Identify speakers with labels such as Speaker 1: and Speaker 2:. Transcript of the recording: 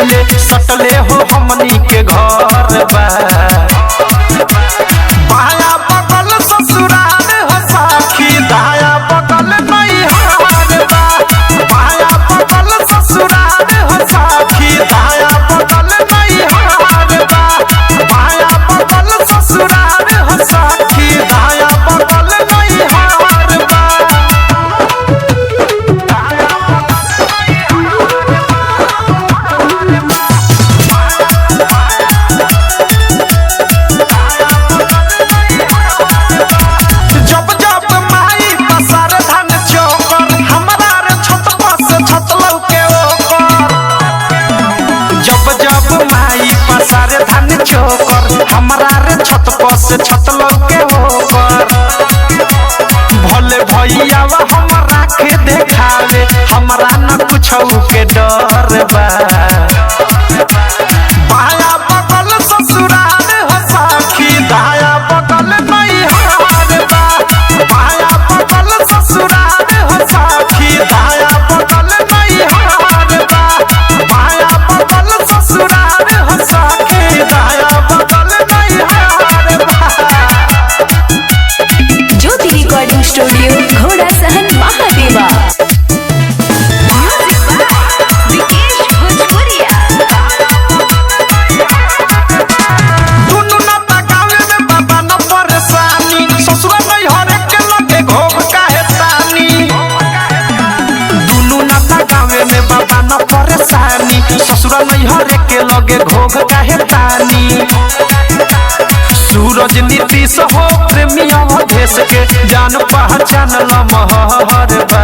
Speaker 1: पहिले सटले हो हमनी के घर बा। बाया बगल ससुराल हो साखी, दाया बगल नैहर बा। बाया बगल ससुराल हो साखी, दाया बगल नैहर बा। बाया बगल ससुराल हो साखी, दाया बगल नैहर बा। जब जब माई पसार धान चौकर, हमरा रे छत पर से छत लौके ओकर। जब जब माई पसार धान चौकर, हमरा रे छत पर से छत लौके ओकर। भले भैया हमरा के देखावे, हमरा न कुछो के डर बा। बाया बगल ससुराल हो साखी, दाया बगल नैहर बा। बाया बगल ससुराल हो साखी, दाया बगल नैहर बा। बाया बगल ससुराल हो साखी, दाया बगल नैहर बा।
Speaker 2: ज्योति रिकॉर्डिंग स्टूडियो घोड़ा सहन महादेवा। विकेश भोजपुरिया।
Speaker 1: दुनु नाता गावे में बाबा न परेशानी, ससुर नैहर के लगे घोग काहे तानी। दुनु नाता गावे में बाबा न परेशानी, ससुर नैहर के लगे घोग काहे तानी। सूरज नीतीश हो प्रेमी अवधेश के, जान पहचान लमहर बा।